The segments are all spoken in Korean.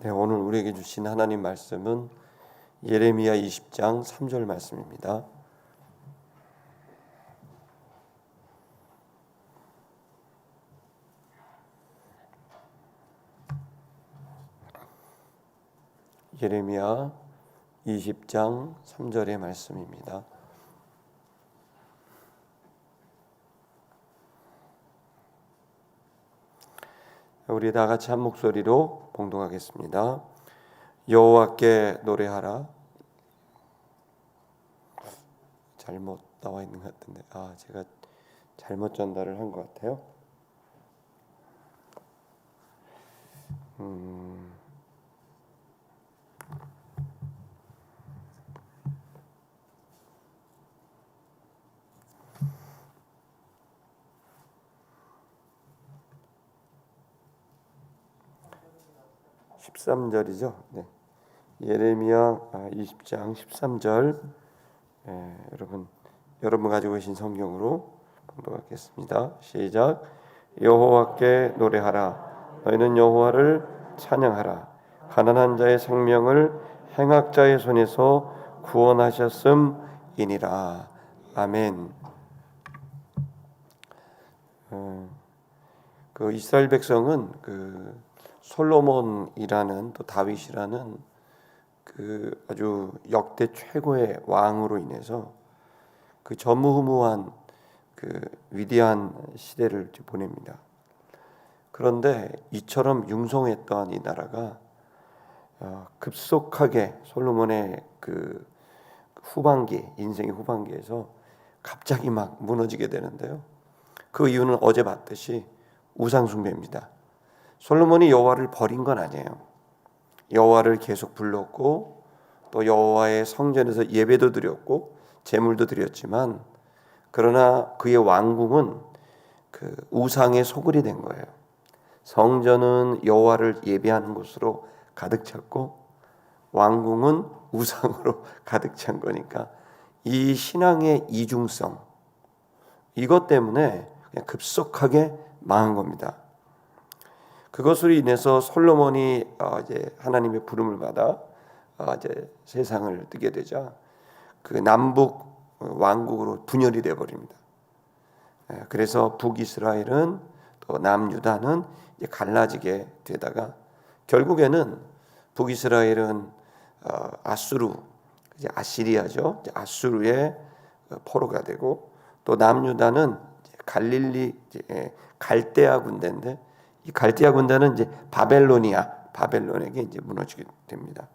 네, 오늘 우리에게 주신 하나님 말씀은 예레미야 20장 3절 말씀입니다. 예레미야 20장 3절의 말씀입니다. 우리 다 같이 한 목소리로 봉독하겠습니다. 여호와께 노래하라. 잘못 나와 있는 것 같은데, 제가 잘못 전달을 한 것 같아요. 13절이죠. 네. 예레미야 20장 13절. 여러분 가지고 계신 성경으로 봉독하겠습니다. 시작. 여호와께 노래하라. 너희는 여호와를 찬양하라. 가난한 자의 생명을 행악자의 손에서 구원하셨음이니라. 아멘. 그 이스라엘 백성은 그 솔로몬이라는 또 다윗이라는 그 아주 역대 최고의 왕으로 인해서 그 전무후무한 그 위대한 시대를 보냅니다. 그런데 이처럼 융성했던 이 나라가 급속하게 솔로몬의 그 후반기, 인생의 후반기에서 갑자기 막 무너지게 되는데요. 그 이유는 어제 봤듯이 우상 숭배입니다. 솔로몬이 여호와를 버린 건 아니에요. 여호와를 계속 불렀고 또 여호와의 성전에서 예배도 드렸고 제물도 드렸지만, 그러나 그의 왕궁은 그 우상의 소굴이 된 거예요. 성전은 여호와를 예배하는 곳으로 가득 찼고 왕궁은 우상으로 가득 찬 거니까 이 신앙의 이중성, 이것 때문에 그냥 급속하게 망한 겁니다. 그것으로 인해서 솔로몬이 이제 하나님의 부름을 받아 이제 세상을 뜨게 되자 그 남북 왕국으로 분열이 되어 버립니다. 그래서 북이스라엘은 또 남유다는 이제 갈라지게 되다가 결국에는 북이스라엘은 아수르, 이제 아시리아죠. 이제 아수르의 포로가 되고, 또 남유다는 갈릴리 갈대아 군대인데, 이 갈대아 군대는 이제 바벨론에게 이제 무너지게 됩니다.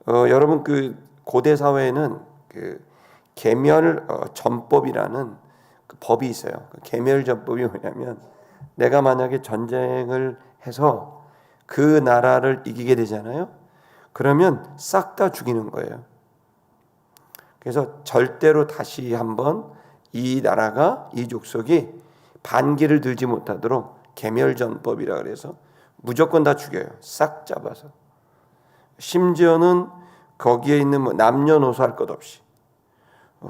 여러분 그 고대 사회에는 그 계멸 전법이라는 그 법이 있어요. 그 계멸 전법이 뭐냐면, 내가 만약에 전쟁을 해서 그 나라를 이기게 되잖아요. 그러면 싹 다 죽이는 거예요. 그래서 절대로 다시 한번 이 나라가, 이 족속이 반기를 들지 못하도록 계멸전법이라 그래서 무조건 다 죽여요. 싹 잡아서. 심지어는 거기에 있는 뭐 남녀노소 할 것 없이,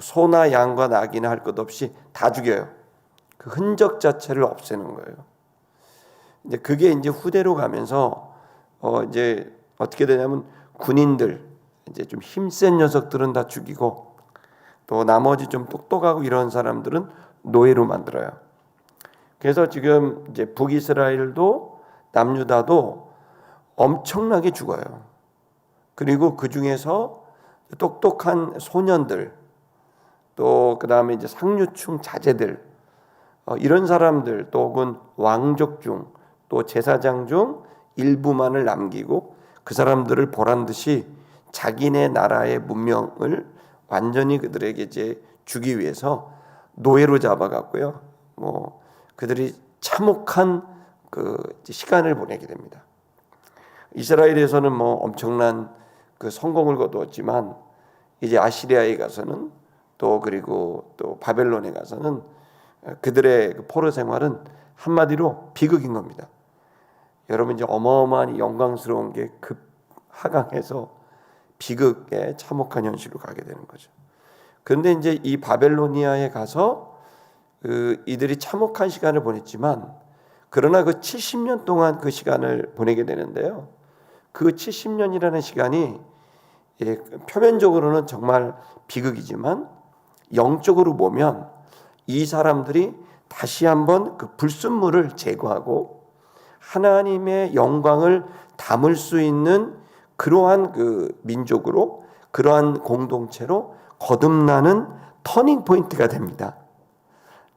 소나 양과 낙이나 할 것 없이 다 죽여요. 그 흔적 자체를 없애는 거예요. 이제 그게 이제 후대로 가면서 이제 어떻게 되냐면, 군인들, 이제 좀 힘센 녀석들은 다 죽이고, 또 나머지 좀 똑똑하고 이런 사람들은 노예로 만들어요. 그래서 지금 이제 북이스라엘도 남유다도 엄청나게 죽어요. 그리고 그 중에서 똑똑한 소년들, 또 그 다음에 이제 상류층 자제들, 이런 사람들, 또 혹은 왕족 중, 또 제사장 중 일부만을 남기고 그 사람들을 보란 듯이 자기네 나라의 문명을 완전히 그들에게 이제 주기 위해서 노예로 잡아갔고요. 뭐 그들이 참혹한 그 시간을 보내게 됩니다. 이스라엘에서는 뭐 엄청난 그 성공을 거두었지만, 이제 아시리아에 가서는 그리고 또 바벨론에 가서는 그들의 그 포로 생활은 한마디로 비극인 겁니다. 여러분 이제 어마어마한 영광스러운 게 급하강해서 비극의 참혹한 현실로 가게 되는 거죠. 그런데 이제 이 바벨로니아에 가서 이들이 참혹한 시간을 보냈지만, 그러나 그 70년 동안 그 시간을 보내게 되는데요. 그 70년이라는 시간이 표면적으로는 정말 비극이지만 영적으로 보면 이 사람들이 다시 한번 그 불순물을 제거하고 하나님의 영광을 담을 수 있는 그러한 그 민족으로, 그러한 공동체로 거듭나는 터닝 포인트가 됩니다.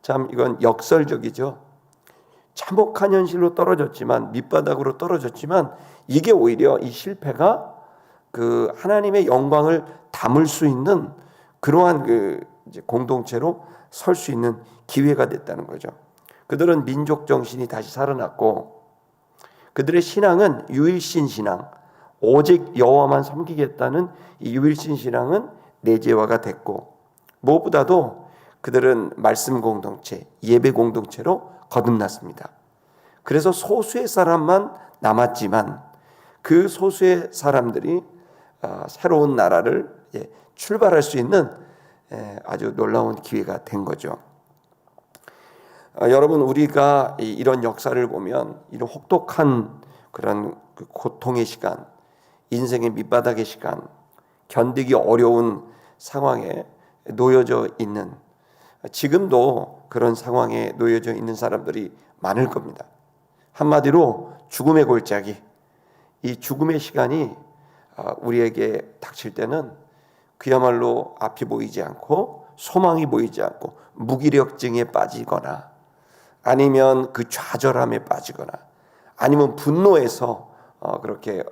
참 이건 역설적이죠. 참혹한 현실로 떨어졌지만, 밑바닥으로 떨어졌지만, 이게 오히려 이 실패가 그 하나님의 영광을 담을 수 있는 그러한 그 이제 공동체로 설 수 있는 기회가 됐다는 거죠. 그들은 민족 정신이 다시 살아났고, 그들의 신앙은 유일신 신앙, 오직 여호와만 섬기겠다는 이 유일신 신앙은 내재화가 됐고, 무엇보다도 그들은 말씀 공동체, 예배 공동체로 거듭났습니다. 그래서 소수의 사람만 남았지만 그 소수의 사람들이 새로운 나라를 출발할 수 있는 아주 놀라운 기회가 된 거죠. 여러분, 우리가 이런 역사를 보면 이런 혹독한 그런 고통의 시간, 인생의 밑바닥의 시간, 견디기 어려운 상황에 놓여져 있는, 지금도 그런 상황에 놓여져 있는 사람들이 많을 겁니다. 한마디로 죽음의 골짜기, 이 죽음의 시간이 우리에게 닥칠 때는 그야말로 앞이 보이지 않고 소망이 보이지 않고 무기력증에 빠지거나, 아니면 그 좌절함에 빠지거나, 아니면 분노해서 그렇게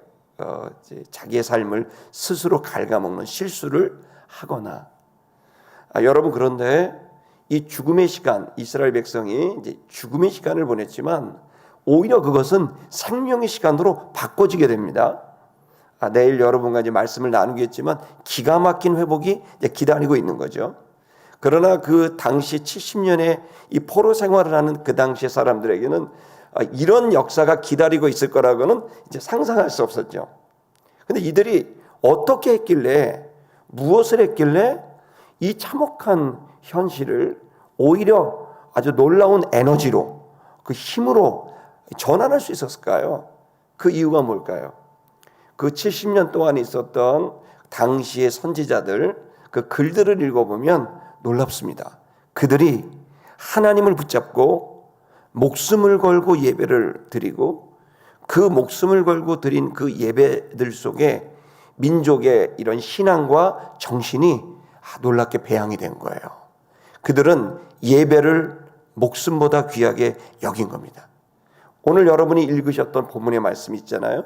자기의 삶을 스스로 갉아먹는 실수를 하거나, 여러분, 그런데 이 죽음의 시간, 이스라엘 백성이 이제 죽음의 시간을 보냈지만 오히려 그것은 생명의 시간으로 바꿔지게 됩니다. 내일 여러분과 이제 말씀을 나누겠지만 기가 막힌 회복이 이제 기다리고 있는 거죠. 그러나 그 당시 70년의 이 포로 생활을 하는 그 당시의 사람들에게는 이런 역사가 기다리고 있을 거라고는 이제 상상할 수 없었죠. 근데 이들이 어떻게 했길래, 무엇을 했길래 이 참혹한 현실을 오히려 아주 놀라운 에너지로, 그 힘으로 전환할 수 있었을까요? 그 이유가 뭘까요? 그 70년 동안 있었던 당시의 선지자들, 그 글들을 읽어보면 놀랍습니다. 그들이 하나님을 붙잡고 목숨을 걸고 예배를 드리고, 그 목숨을 걸고 드린 그 예배들 속에 민족의 이런 신앙과 정신이 놀랍게 배양이 된 거예요. 그들은 예배를 목숨보다 귀하게 여긴 겁니다. 오늘 여러분이 읽으셨던 본문의 말씀 있잖아요.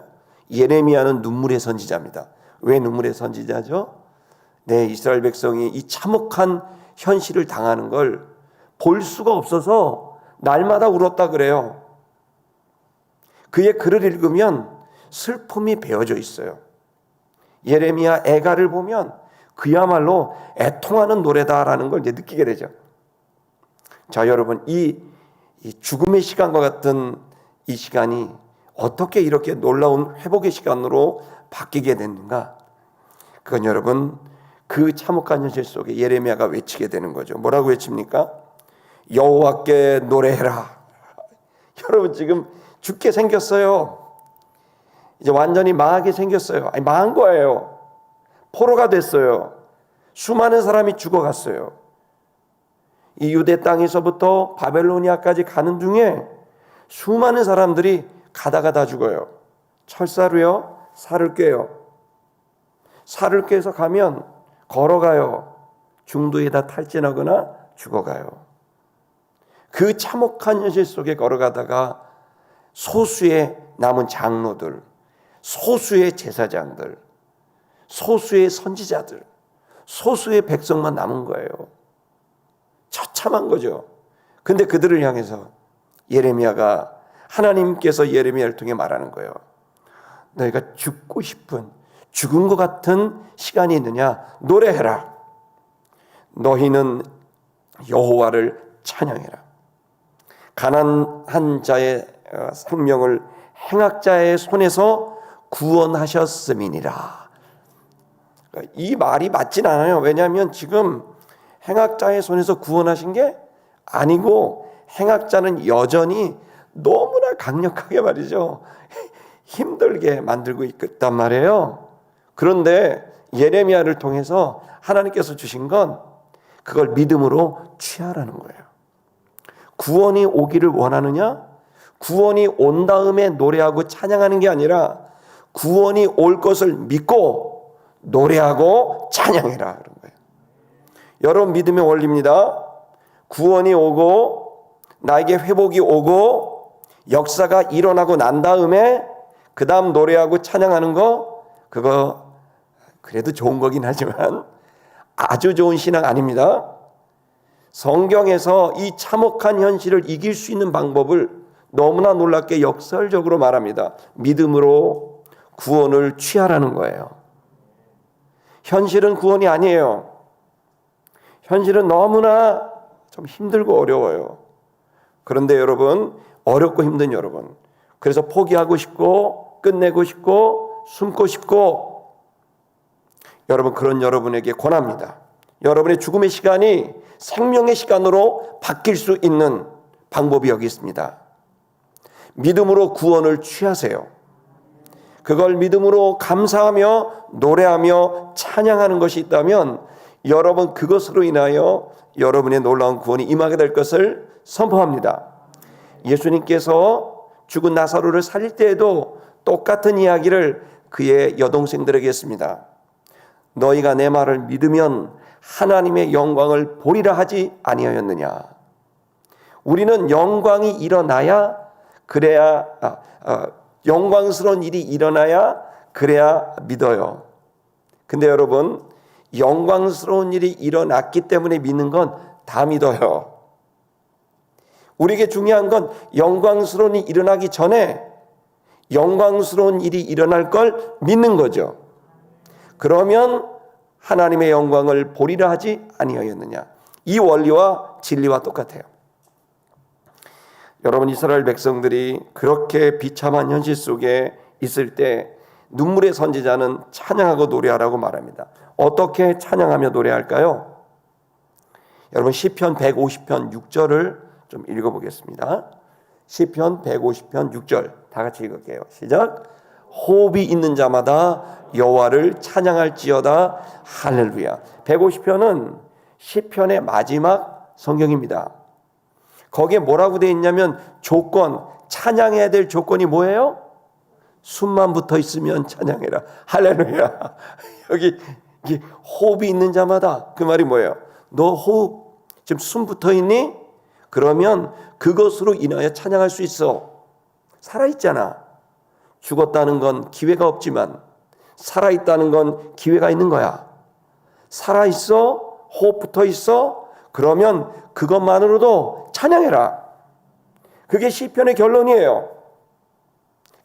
예레미야는 눈물의 선지자입니다. 왜 눈물의 선지자죠? 네, 이스라엘 백성이 이 참혹한 현실을 당하는 걸 볼 수가 없어서 날마다 울었다 그래요. 그의 글을 읽으면 슬픔이 배어져 있어요. 예레미야 애가를 보면 그야말로 애통하는 노래다라는 걸 이제 느끼게 되죠. 자, 여러분, 이 죽음의 시간과 같은 이 시간이 어떻게 이렇게 놀라운 회복의 시간으로 바뀌게 됐는가? 그건 여러분, 그 참혹한 현실 속에 예레미야가 외치게 되는 거죠. 뭐라고 외칩니까? 여호와께 노래해라. 여러분, 지금 죽게 생겼어요. 이제 완전히 망하게 생겼어요. 아니, 망한 거예요. 포로가 됐어요. 수많은 사람이 죽어갔어요. 이 유대 땅에서부터 바벨로니아까지 가는 중에 수많은 사람들이 가다가 다 죽어요. 철사로요, 살을 꿰요. 살을 꿰서 가면 걸어가요. 중도에다 탈진하거나 죽어가요. 그 참혹한 현실 속에 걸어가다가 소수의 남은 장로들, 소수의 제사장들, 소수의 선지자들, 소수의 백성만 남은 거예요. 처참한 거죠. 근데 그들을 향해서 예레미야가, 하나님께서 예레미야를 통해 말하는 거예요. 너희가 죽고 싶은, 죽은 것 같은 시간이 있느냐? 노래해라. 너희는 여호와를 찬양해라. 가난한 자의 생명을 행악자의 손에서 구원하셨음이니라. 이 말이 맞진 않아요. 왜냐하면 지금 행악자의 손에서 구원하신 게 아니고, 행악자는 여전히 너무나 강력하게 말이죠, 힘들게 만들고 있단 말이에요. 그런데 예레미야를 통해서 하나님께서 주신 건 그걸 믿음으로 취하라는 거예요. 구원이 오기를 원하느냐? 구원이 온 다음에 노래하고 찬양하는 게 아니라 구원이 올 것을 믿고 노래하고 찬양해라 그런 거예요. 여러분 믿음의 원리입니다. 구원이 오고 나에게 회복이 오고 역사가 일어나고 난 다음에 그 다음 노래하고 찬양하는 거, 그거 그래도 좋은 거긴 하지만 아주 좋은 신앙 아닙니다. 성경에서 이 참혹한 현실을 이길 수 있는 방법을 너무나 놀랍게 역설적으로 말합니다. 믿음으로 구원을 취하라는 거예요. 현실은 구원이 아니에요. 현실은 너무나 좀 힘들고 어려워요. 그런데 여러분, 어렵고 힘든 여러분, 그래서 포기하고 싶고 끝내고 싶고 숨고 싶고, 여러분, 그런 여러분에게 권합니다. 여러분의 죽음의 시간이 생명의 시간으로 바뀔 수 있는 방법이 여기 있습니다. 믿음으로 구원을 취하세요. 그걸 믿음으로 감사하며 노래하며 찬양하는 것이 있다면 여러분 그것으로 인하여 여러분의 놀라운 구원이 임하게 될 것을 선포합니다. 예수님께서 죽은 나사로를 살릴 때에도 똑같은 이야기를 그의 여동생들에게 했습니다. 너희가 내 말을 믿으면 하나님의 영광을 보리라 하지 아니하였느냐. 우리는 영광이 일어나야 그래야 영광스러운 일이 일어나야 그래야 믿어요. 근데 여러분, 영광스러운 일이 일어났기 때문에 믿는 건 다 믿어요. 우리에게 중요한 건 영광스러운 일이 일어나기 전에 영광스러운 일이 일어날 걸 믿는 거죠. 그러면 하나님의 영광을 보리라 하지 아니하였느냐. 이 원리와 진리와 똑같아요. 여러분, 이스라엘 백성들이 그렇게 비참한 현실 속에 있을 때 눈물의 선지자는 찬양하고 노래하라고 말합니다. 어떻게 찬양하며 노래할까요? 여러분, 시편 150편 6절을 좀 읽어보겠습니다. 시편 150편 6절 다 같이 읽을게요. 시작. 호흡이 있는 자마다 여호와를 찬양할지어다. 할렐루야. 150편은 시편의 마지막 성경입니다. 거기에 뭐라고 되어 있냐면 조건, 찬양해야 될 조건이 뭐예요? 숨만 붙어 있으면 찬양해라. 할렐루야. 여기 호흡이 있는 자마다, 그 말이 뭐예요? 너 호흡 지금 숨 붙어 있니? 그러면 그것으로 인하여 찬양할 수 있어. 살아있잖아. 죽었다는 건 기회가 없지만 살아있다는 건 기회가 있는 거야. 살아있어? 호흡 붙어 있어? 그러면 그것만으로도 찬양해라. 그게 시편의 결론이에요.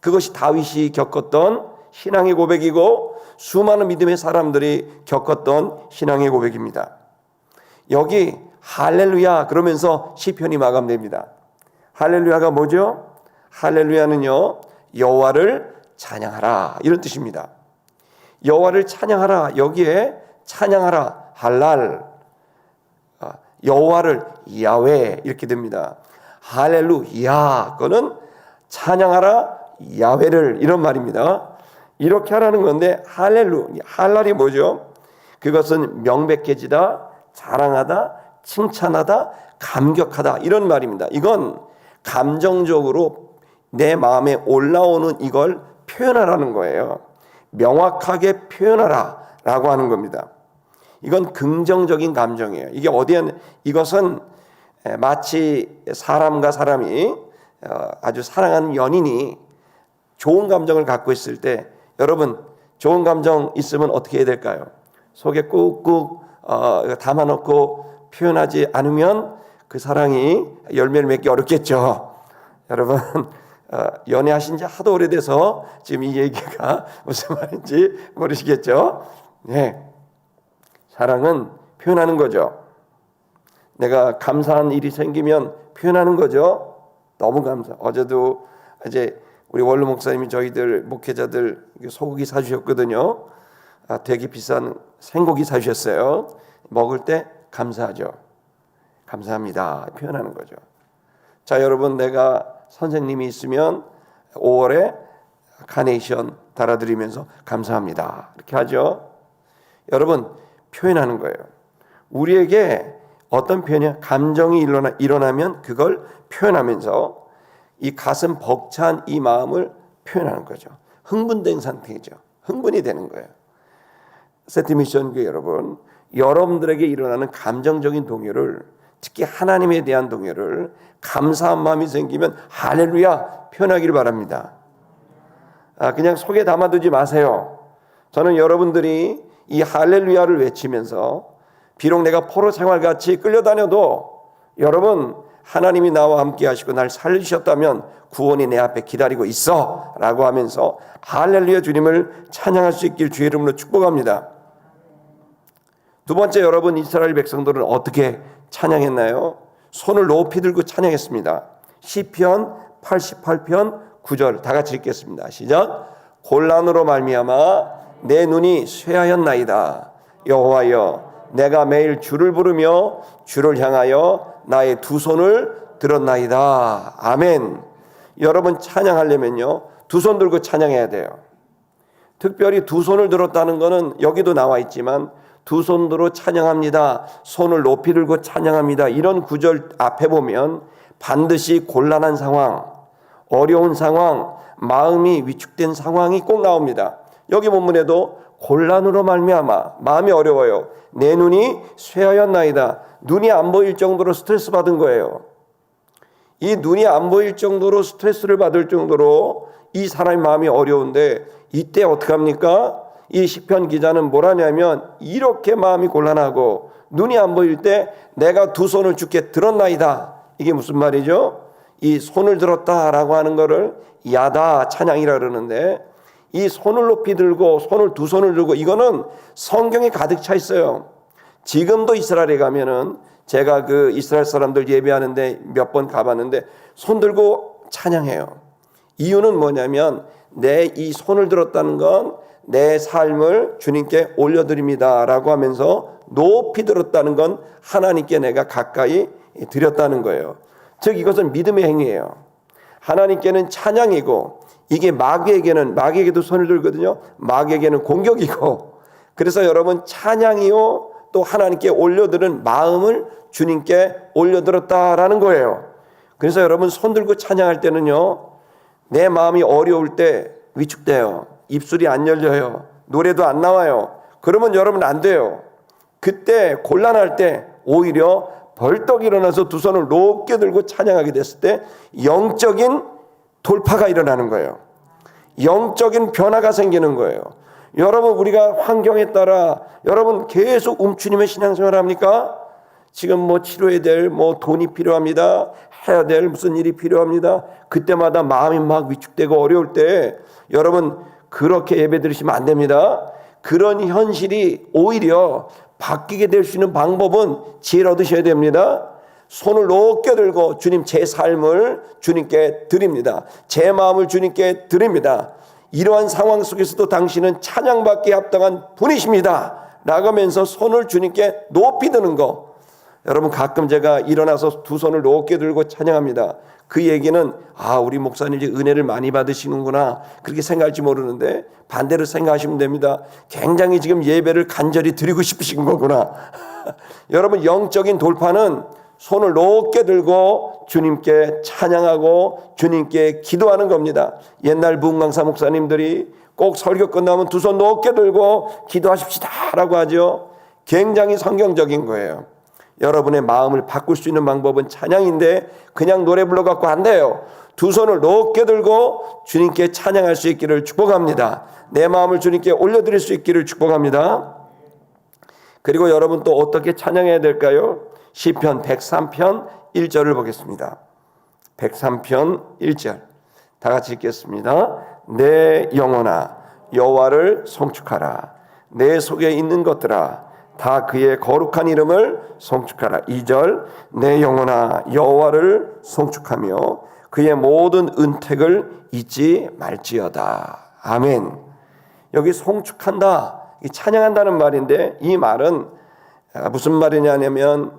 그것이 다윗이 겪었던 신앙의 고백이고 수많은 믿음의 사람들이 겪었던 신앙의 고백입니다. 여기 할렐루야 그러면서 시편이 마감됩니다. 할렐루야가 뭐죠? 할렐루야는요, 여호와를 찬양하라 이런 뜻입니다. 여호와를 찬양하라, 여기에 찬양하라, 할랄, 여호와를 야훼 이렇게 됩니다. 할렐루야, 그거는 찬양하라 야훼를 이런 말입니다. 이렇게 하라는 건데, 할랄이 뭐죠? 그것은 명백해지다, 자랑하다, 칭찬하다, 감격하다 이런 말입니다. 이건 감정적으로 내 마음에 올라오는 이걸 표현하라는 거예요. 명확하게 표현하라 라고 하는 겁니다. 이건 긍정적인 감정이에요. 이게 이것은 마치 사람과 사람이 아주 사랑하는 연인이 좋은 감정을 갖고 있을 때, 여러분 좋은 감정 있으면 어떻게 해야 될까요? 속에 꾹꾹 담아놓고 표현하지 않으면 그 사랑이 열매를 맺기 어렵겠죠. 여러분 연애하신 지 하도 오래돼서 지금 이 얘기가 무슨 말인지 모르시겠죠? 네, 사랑은 표현하는 거죠. 내가 감사한 일이 생기면 표현하는 거죠. 너무 감사. 어제도 이제 우리 원로 목사님이 저희들 목회자들 소고기 사주셨거든요. 되게 비싼 생고기 사주셨어요. 먹을 때 감사하죠. 감사합니다. 표현하는 거죠. 자, 여러분, 내가 선생님이 있으면 5월에 카네이션 달아드리면서 감사합니다. 이렇게 하죠. 여러분, 표현하는 거예요. 우리에게 어떤 표현이야? 감정이 일어나면 그걸 표현하면서 이 가슴 벅찬 이 마음을 표현하는 거죠. 흥분된 상태이죠. 흥분이 되는 거예요. 세트미션교회 여러분, 여러분들에게 일어나는 감정적인 동요를, 특히 하나님에 대한 동요를 감사한 마음이 생기면 할렐루야 표현하기를 바랍니다. 그냥 속에 담아두지 마세요. 저는 여러분들이 이 할렐루야를 외치면서 비록 내가 포로 생활같이 끌려다녀도 여러분, 하나님이 나와 함께 하시고 날 살리셨다면 구원이 내 앞에 기다리고 있어 라고 하면서 할렐루야 주님을 찬양할 수 있길 주의 이름으로 축복합니다. 두 번째, 여러분, 이스라엘 백성들은 어떻게 찬양했나요? 손을 높이 들고 찬양했습니다. 시편 88편 9절 다 같이 읽겠습니다. 시작. 곤란으로 말미암아 내 눈이 쇠하였나이다. 여호와여, 내가 매일 주를 부르며 주를 향하여 나의 두 손을 들었나이다. 아멘. 여러분, 찬양하려면요, 두 손 들고 찬양해야 돼요. 특별히 두 손을 들었다는 것은 여기도 나와 있지만 두 손 들어 찬양합니다, 손을 높이 들고 찬양합니다, 이런 구절 앞에 보면 반드시 곤란한 상황, 어려운 상황, 마음이 위축된 상황이 꼭 나옵니다. 여기 본문에도 곤란으로 말미암아 마음이 어려워요. 내 눈이 쇠하였나이다. 눈이 안 보일 정도로 스트레스 받은 거예요. 이 눈이 안 보일 정도로 스트레스를 받을 정도로 이 사람의 마음이 어려운데 이때 어떡합니까? 이 시편 기자는 뭐라냐면 이렇게 마음이 곤란하고 눈이 안 보일 때 내가 두 손을 주께 들었나이다. 이게 무슨 말이죠? 이 손을 들었다라고 하는 거를 야다 찬양이라 그러는데, 이 손을 높이 들고 손을 두 손을 들고 이거는 성경에 가득 차 있어요. 지금도 이스라엘에 가면은 제가 그 이스라엘 사람들 예배하는데 몇 번 가봤는데 손 들고 찬양해요. 이유는 뭐냐면 내 이 손을 들었다는 건 내 삶을 주님께 올려드립니다 라고 하면서 높이 들었다는 건 하나님께 내가 가까이 드렸다는 거예요. 즉 이것은 믿음의 행위예요. 하나님께는 찬양이고, 이게 마귀에게도 손을 들거든요. 마귀에게는 공격이고, 그래서 여러분, 찬양이요 또 하나님께 올려드린 마음을 주님께 올려드렸다라는 거예요. 그래서 여러분, 손 들고 찬양할 때는요, 내 마음이 어려울 때 위축돼요. 입술이 안 열려요. 노래도 안 나와요. 그러면 여러분 안 돼요. 그때 곤란할 때 오히려 벌떡 일어나서 두 손을 높게 들고 찬양하게 됐을 때 영적인 돌파가 일어나는 거예요. 영적인 변화가 생기는 거예요. 여러분, 우리가 환경에 따라 여러분 계속 움츠림의 신앙생활을 합니까? 지금 뭐 치료해야 될 돈이 필요합니다. 해야 될 무슨 일이 필요합니다. 그때마다 마음이 막 위축되고 어려울 때 여러분 그렇게 예배 드리시면 안 됩니다. 그런 현실이 오히려 바뀌게 될 수 있는 방법은 지혜를 얻으셔야 됩니다. 손을 높게 들고 주님, 제 삶을 주님께 드립니다. 제 마음을 주님께 드립니다. 이러한 상황 속에서도 당신은 찬양받기에 합당한 분이십니다 라고 하면서 손을 주님께 높이 드는 거. 여러분, 가끔 제가 일어나서 두 손을 높게 들고 찬양합니다. 그 얘기는 우리 목사님 이제 은혜를 많이 받으시는구나 그렇게 생각할지 모르는데, 반대로 생각하시면 됩니다. 굉장히 지금 예배를 간절히 드리고 싶으신 거구나. 여러분, 영적인 돌파는 손을 높게 들고 주님께 찬양하고 주님께 기도하는 겁니다. 옛날 부흥강사 목사님들이 꼭 설교 끝나면 두 손 높게 들고 기도하십시다 라고 하죠. 굉장히 성경적인 거예요. 여러분의 마음을 바꿀 수 있는 방법은 찬양인데 그냥 노래 불러갖고 안 돼요. 두 손을 높게 들고 주님께 찬양할 수 있기를 축복합니다. 내 마음을 주님께 올려드릴 수 있기를 축복합니다. 그리고 여러분 또 어떻게 찬양해야 될까요? 시편 103편 1절을 보겠습니다. 103편 1절 다 같이 읽겠습니다. 내 영혼아 여호와를 송축하라. 내 속에 있는 것들아 다 그의 거룩한 이름을 송축하라. 2절 내 영혼아 여호와를 송축하며 그의 모든 은택을 잊지 말지어다. 아멘. 여기 송축한다, 찬양한다는 말인데, 이 말은 무슨 말이냐면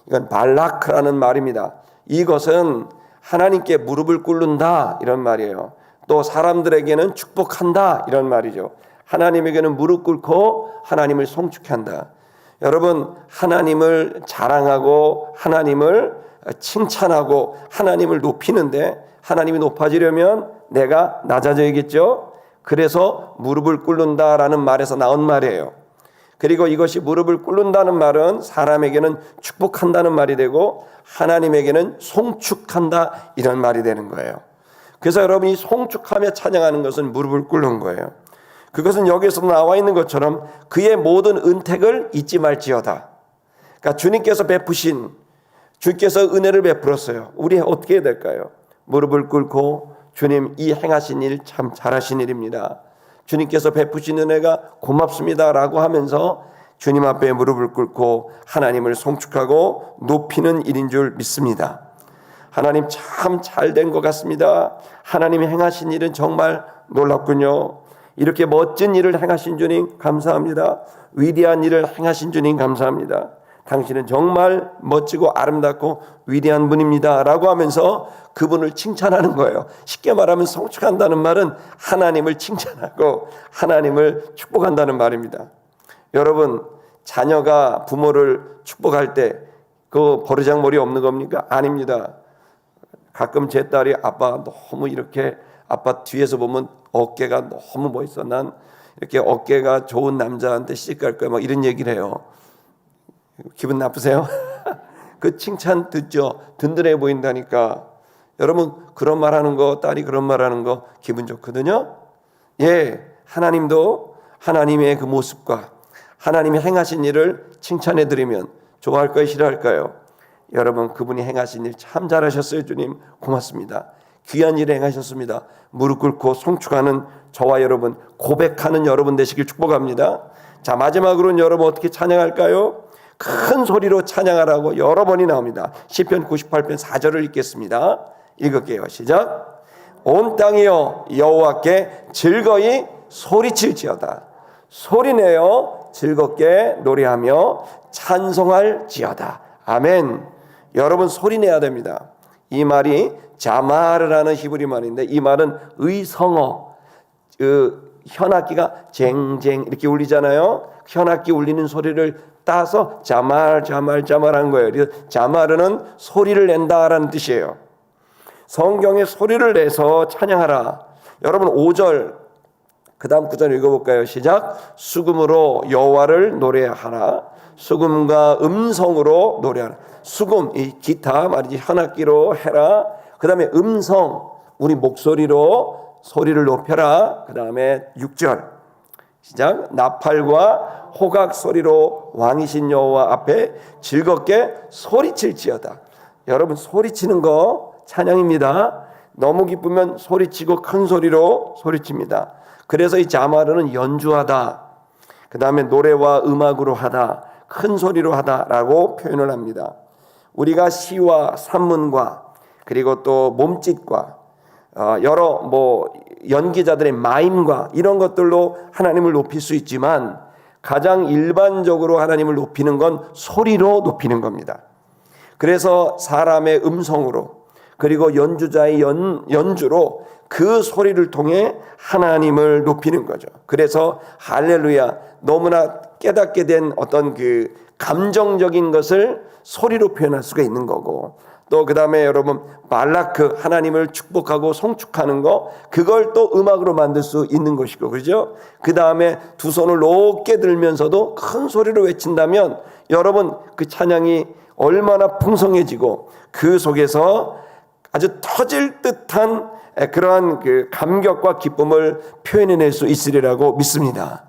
이건 발라크라는 말입니다. 이것은 하나님께 무릎을 꿇는다 이런 말이에요. 또 사람들에게는 축복한다 이런 말이죠. 하나님에게는 무릎 꿇고 하나님을 송축한다. 여러분, 하나님을 자랑하고 하나님을 칭찬하고 하나님을 높이는데, 하나님이 높아지려면 내가 낮아져야겠죠. 그래서 무릎을 꿇는다라는 말에서 나온 말이에요. 그리고 이것이 무릎을 꿇는다는 말은 사람에게는 축복한다는 말이 되고 하나님에게는 송축한다 이런 말이 되는 거예요. 그래서 여러분이 송축하며 찬양하는 것은 무릎을 꿇는 거예요. 그것은 여기서 나와 있는 것처럼 그의 모든 은택을 잊지 말지어다. 그러니까 주님께서 베푸신, 주께서 은혜를 베풀었어요. 우리 어떻게 해야 될까요? 무릎을 꿇고 주님, 이 행하신 일 참 잘하신 일입니다. 주님께서 베푸신 은혜가 고맙습니다 라고 하면서 주님 앞에 무릎을 꿇고 하나님을 송축하고 높이는 일인 줄 믿습니다. 하나님 참 잘된 것 같습니다. 하나님이 행하신 일은 정말 놀랍군요. 이렇게 멋진 일을 행하신 주님 감사합니다. 위대한 일을 행하신 주님 감사합니다. 당신은 정말 멋지고 아름답고 위대한 분입니다 라고 하면서 그분을 칭찬하는 거예요. 쉽게 말하면 송축한다는 말은 하나님을 칭찬하고 하나님을 축복한다는 말입니다. 여러분, 자녀가 부모를 축복할 때 그 버르장머리 없는 겁니까? 아닙니다. 가끔 제 딸이 아빠 너무 이렇게, 아빠 뒤에서 보면 어깨가 너무 멋있어, 난 이렇게 어깨가 좋은 남자한테 시집갈 거야 막 이런 얘기를 해요. 기분 나쁘세요? 그 칭찬 듣죠? 든든해 보인다니까. 여러분, 그런 말하는 거, 딸이 그런 말하는 거 기분 좋거든요. 예, 하나님도 하나님의 그 모습과 하나님이 행하신 일을 칭찬해 드리면 좋아할까요, 싫어할까요? 여러분, 그분이 행하신 일 참 잘하셨어요. 주님 고맙습니다. 귀한 일을 행하셨습니다. 무릎 꿇고 송축하는 저와 여러분, 고백하는 여러분 되시길 축복합니다. 자, 마지막으로는 여러분 어떻게 찬양할까요? 큰 소리로 찬양하라고 여러 번이 나옵니다. 시편 98편 4절을 읽겠습니다. 읽을게요. 시작. 온 땅이여 여호와께 즐거이 소리칠지어다. 소리내어 즐겁게 노래하며 찬송할지어다. 아멘. 여러분, 소리내야 됩니다. 이 말이 자마르라는 히브리 말인데, 이 말은 의성어, 현악기가 쟁쟁 이렇게 울리잖아요. 현악기 울리는 소리를 따서 자말하는 거예요. 그래서 자마르는 소리를 낸다라는 뜻이에요. 성경에 소리를 내서 찬양하라. 여러분, 5절 그 다음 구절 읽어볼까요? 시작. 수금으로 여호와를 노래하라. 수금과 음성으로 노래하라. 수금, 이 기타 말이지, 현악기로 해라. 그 다음에 음성, 우리 목소리로 소리를 높여라. 그 다음에 6절 시작. 나팔과 호각 소리로 왕이신 여호와 앞에 즐겁게 소리칠지어다. 여러분, 소리치는 거 찬양입니다. 너무 기쁘면 소리치고 큰 소리로 소리칩니다. 그래서 이 자마르는 연주하다, 그 다음에 노래와 음악으로 하다, 큰 소리로 하다라고 표현을 합니다. 우리가 시와 산문과 그리고 또 몸짓과 여러 연기자들의 마임과 이런 것들로 하나님을 높일 수 있지만 가장 일반적으로 하나님을 높이는 건 소리로 높이는 겁니다. 그래서 사람의 음성으로 그리고 연주자의 연주로 그 소리를 통해 하나님을 높이는 거죠. 그래서 할렐루야, 너무나 깨닫게 된 어떤 그 감정적인 것을 소리로 표현할 수가 있는 거고, 또 그 다음에 여러분 발라크, 하나님을 축복하고 송축하는 거, 그걸 또 음악으로 만들 수 있는 것이고, 그죠? 그 다음에 두 손을 높게 들면서도 큰 소리로 외친다면 여러분 그 찬양이 얼마나 풍성해지고 그 속에서 아주 터질 듯한 그러한 그 감격과 기쁨을 표현해낼 수 있으리라고 믿습니다.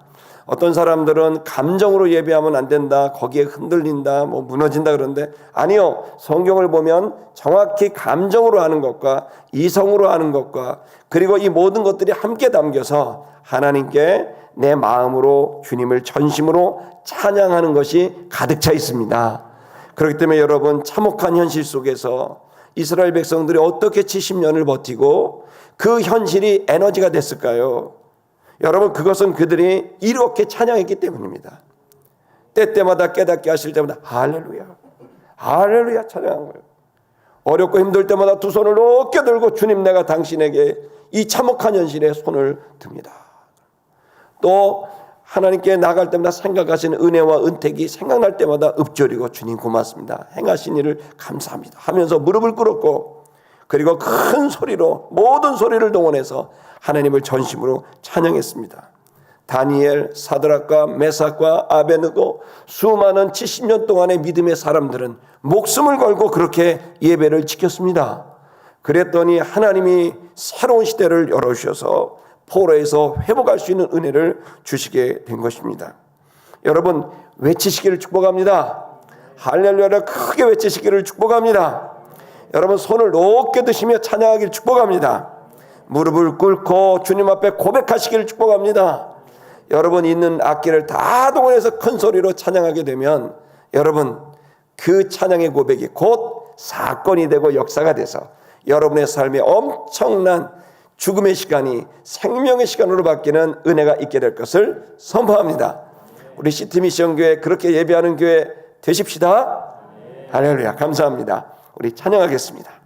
어떤 사람들은 감정으로 예배하면 안 된다, 거기에 흔들린다, 무너진다 그러는데, 아니요, 성경을 보면 정확히 감정으로 하는 것과 이성으로 하는 것과 그리고 이 모든 것들이 함께 담겨서 하나님께 내 마음으로 주님을 전심으로 찬양하는 것이 가득 차 있습니다. 그렇기 때문에 여러분, 참혹한 현실 속에서 이스라엘 백성들이 어떻게 70년을 버티고 그 현실이 에너지가 됐을까요? 여러분, 그것은 그들이 이렇게 찬양했기 때문입니다. 때때마다 깨닫게 하실 때마다 할렐루야, 할렐루야 찬양한 거예요. 어렵고 힘들 때마다 두 손을 높게 들고 주님, 내가 당신에게 이 참혹한 현실에 손을 듭니다. 또 하나님께 나갈 때마다 생각하시는 은혜와 은택이 생각날 때마다 읊조리고 주님 고맙습니다, 행하신 일을 감사합니다 하면서 무릎을 꿇었고, 그리고 큰 소리로 모든 소리를 동원해서 하나님을 전심으로 찬양했습니다. 다니엘, 사드락과 메삭과 아베느고 수많은 70년 동안의 믿음의 사람들은 목숨을 걸고 그렇게 예배를 지켰습니다. 그랬더니 하나님이 새로운 시대를 열어주셔서 포로에서 회복할 수 있는 은혜를 주시게 된 것입니다. 여러분, 외치시기를 축복합니다. 할렐루야를 크게 외치시기를 축복합니다. 여러분, 손을 높게 드시며 찬양하기를 축복합니다. 무릎을 꿇고 주님 앞에 고백하시기를 축복합니다. 여러분 있는 악기를 다 동원해서 큰 소리로 찬양하게 되면 여러분, 그 찬양의 고백이 곧 사건이 되고 역사가 돼서 여러분의 삶에 엄청난 죽음의 시간이 생명의 시간으로 바뀌는 은혜가 있게 될 것을 선포합니다. 우리 시티미션교회 그렇게 예배하는 교회 되십시다. 할렐루야, 감사합니다. 우리 찬양하겠습니다.